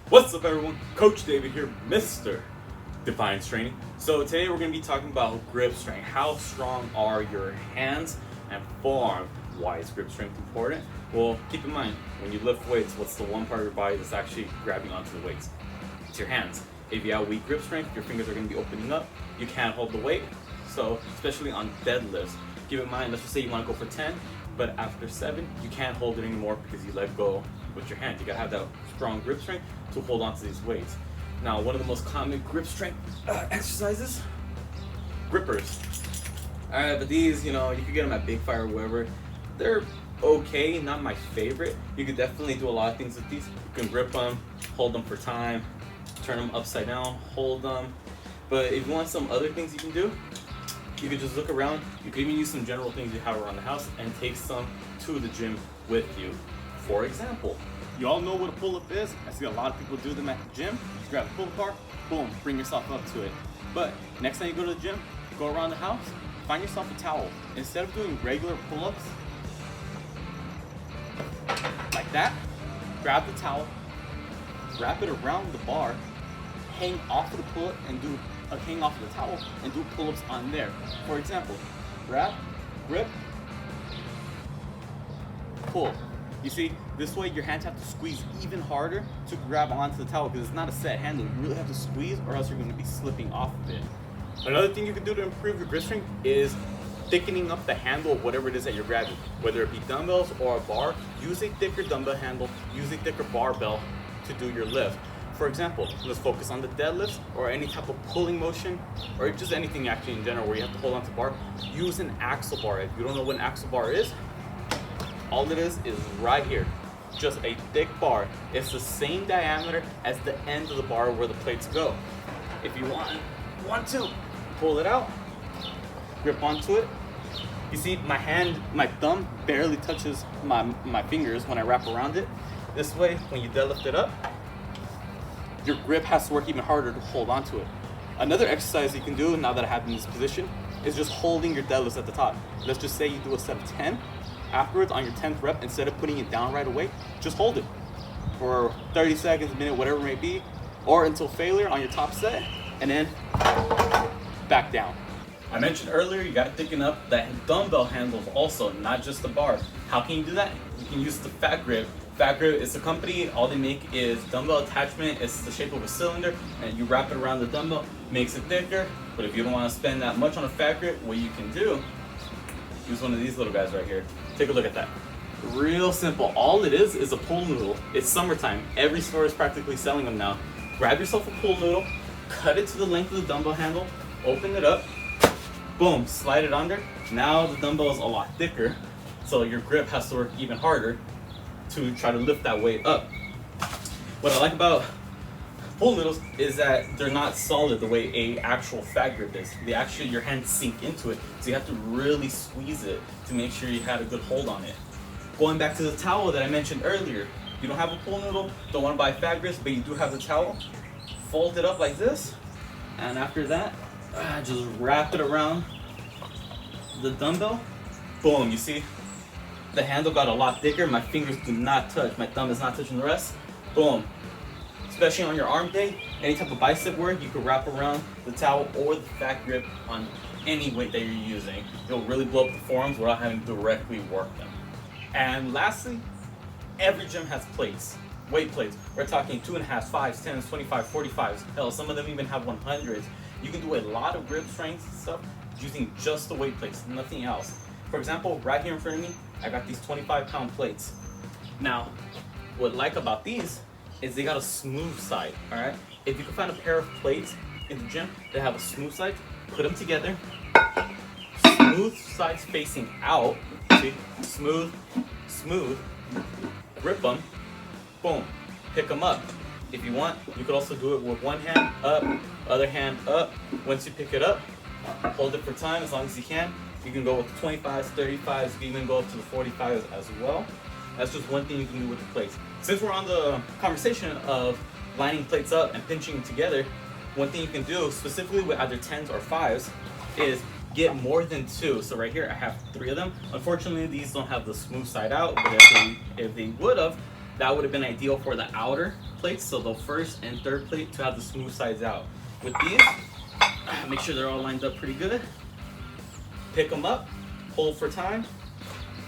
What's up everyone, Coach David here, Mr. Defiance Training. So today we're going to be talking about grip strength. How strong are your hands and forearm? Why is grip strength important? Well, keep in mind, when you lift weights, what's the one part of your body that's actually grabbing onto the weights? It's your hands. If you have weak grip strength, your fingers are going to be opening up. You can't hold the weight. So especially on deadlifts, keep in mind, let's just say you want to go for 10, but after 7, you can't hold it anymore because you let go with your hand. You gotta have that strong grip strength to hold on to these weights. Now, one of the most common grip strength exercises, grippers. But these, you can get them at Big Fire or wherever. They're okay, not my favorite. You could definitely do a lot of things with these. You can grip them, hold them for time, turn them upside down, hold them. But if you want some other things you can do, you could just look around. You could even use some general things you have around the house and take some to the gym with you. For example, you all know what a pull-up is. I see a lot of people do them at the gym. Just grab a pull-up bar, boom, bring yourself up to it. But next time you go to the gym, go around the house, find yourself a towel. Instead of doing regular pull-ups, like that, grab the towel, wrap it around the bar, hang off of the pull-up and hang off of the towel and do pull-ups on there. For example, grab, grip, pull. You see, this way your hands have to squeeze even harder to grab onto the towel because it's not a set handle. You really have to squeeze or else you're going to be slipping off of it. Another thing you can do to improve your grip strength is thickening up the handle of whatever it is that you're grabbing. Whether it be dumbbells or a bar, use a thicker dumbbell handle, use a thicker barbell to do your lift. For example, let's focus on the deadlifts or any type of pulling motion or just anything actually in general where you have to hold onto the bar. Use an axle bar. If you don't know what an axle bar is, all it is right here, just a thick bar. It's the same diameter as the end of the bar where the plates go. If you want to pull it out, grip onto it. You see my thumb barely touches my fingers when I wrap around it. This way, when you deadlift it up, your grip has to work even harder to hold onto it. Another exercise you can do now that I have in this position is just holding your deadlifts at the top. Let's just say you do a set of 10. Afterwards, on your 10th rep, instead of putting it down right away, just hold it for 30 seconds, a minute, whatever it may be, or until failure on your top set, and then back down. I mentioned earlier, you gotta thicken up the dumbbell handles also, not just the bar. How can you do that? You can use the Fat Grip. Fat Grip is a company, all they make is dumbbell attachment. It's the shape of a cylinder, and you wrap it around the dumbbell, makes it thicker. But if you don't wanna spend that much on a Fat Grip, what you can do, use one of these little guys right here. Take a look at that. Real simple. All it is a pool noodle. It's summertime. Every store is practically selling them now. Grab yourself a pool noodle, cut it to the length of the dumbbell handle, open it up, boom, slide it under. Now the dumbbell is a lot thicker, so your grip has to work even harder to try to lift that weight up. What I like about pool noodles is that they're not solid the way a actual Fat Grip is. Your hands sink into it, so you have to really squeeze it to make sure you had a good hold on it. Going back to the towel that I mentioned earlier, you don't have a pool noodle, don't want to buy Fat Grips, but you do have the towel. Fold it up like this, and after that, just wrap it around the dumbbell. Boom, you see? The handle got a lot thicker, my fingers do not touch, my thumb is not touching the rest. Boom. Especially on your arm day, any type of bicep work, you can wrap around the towel or the Fat Grip on any weight that you're using. It'll really blow up the forearms without having to directly work them. And lastly, every gym has plates, weight plates. We're talking 2.5, 5s, 10s, 25, 45s. Hell, some of them even have 100s. You can do a lot of grip strength stuff using just the weight plates, nothing else. For example, right here in front of me, I got these 25-pound plates. Now, what I like about these is they got a smooth side, all right? If you can find a pair of plates in the gym that have a smooth side, put them together, smooth sides facing out, see, smooth, grip them, boom, pick them up. If you want, you could also do it with one hand up, other hand up. Once you pick it up, hold it for time as long as you can. You can go with 25s, 35s, you can even go up to the 45s as well. That's just one thing you can do with the plates. Since we're on the conversation of lining plates up and pinching them together, one thing you can do specifically with either 10s or 5s is get more than 2. So right here I have 3 of them. Unfortunately, these don't have the smooth side out, but if they would have, that would have been ideal for the outer plates, so the first and third plate to have the smooth sides out. With these, make sure they're all lined up pretty good. Pick them up, hold for time,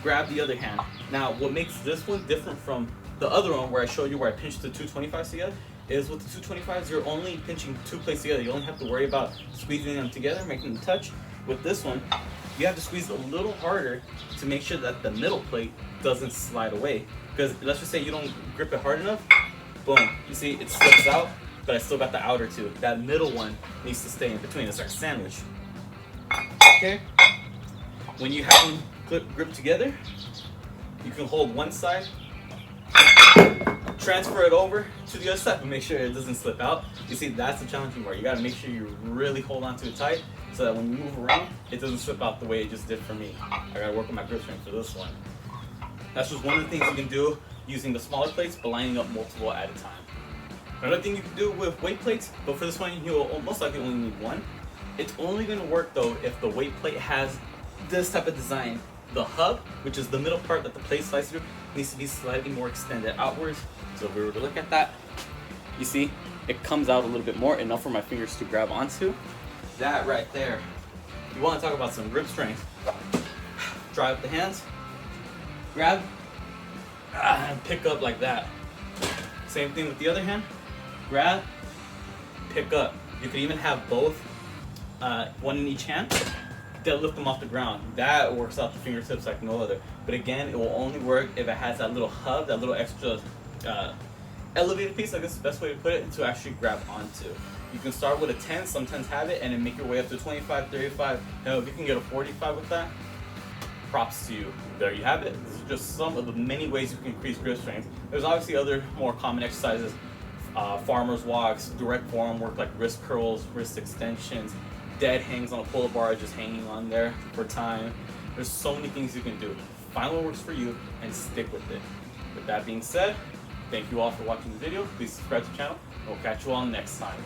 grab the other hand. Now, what makes this one different from the other one where I showed you where I pinched the 225s together is with the 225s, you're only pinching 2 plates together. You only have to worry about squeezing them together, making them touch. With this one, you have to squeeze a little harder to make sure that the middle plate doesn't slide away. Because let's just say you don't grip it hard enough, boom, you see it slips out, but I still got the outer two. That middle one needs to stay in between. It's like a sandwich. Okay? When you have them gripped together, you can hold one side, transfer it over to the other side, but make sure it doesn't slip out. You see, that's the challenging part. You gotta make sure you really hold on to it tight so that when you move around, it doesn't slip out the way it just did for me. I gotta work on my grip strength for this one. That's just one of the things you can do using the smaller plates, but lining up multiple at a time. Another thing you can do with weight plates, but for this one, you'll most likely only need one. It's only gonna work though if the weight plate has this type of design. The hub, which is the middle part that the plate slides through, needs to be slightly more extended outwards. So if we were to look at that, you see, it comes out a little bit more, enough for my fingers to grab onto. That right there. You wanna talk about some grip strength. Dry up the hands, grab, and pick up like that. Same thing with the other hand, grab, pick up. You could even have both, one in each hand. They'll lift them off the ground. That works out the fingertips like no other. But again, it will only work if it has that little hub, that little extra elevated piece, I guess the best way to put it, to actually grab onto. You can start with a 10, some 10s have it, and then make your way up to 25, 35. Now, if you can get a 45 with that, props to you. There you have it. These are just some of the many ways you can increase grip strength. There's obviously other more common exercises, farmer's walks, direct forearm work like wrist curls, wrist extensions, dead hangs on a pull-up bar, just hanging on there for time. There's so many things you can do. Find what works for you and stick with it. With that being said, thank you all for watching the video. Please subscribe to the channel. We'll catch you all next time.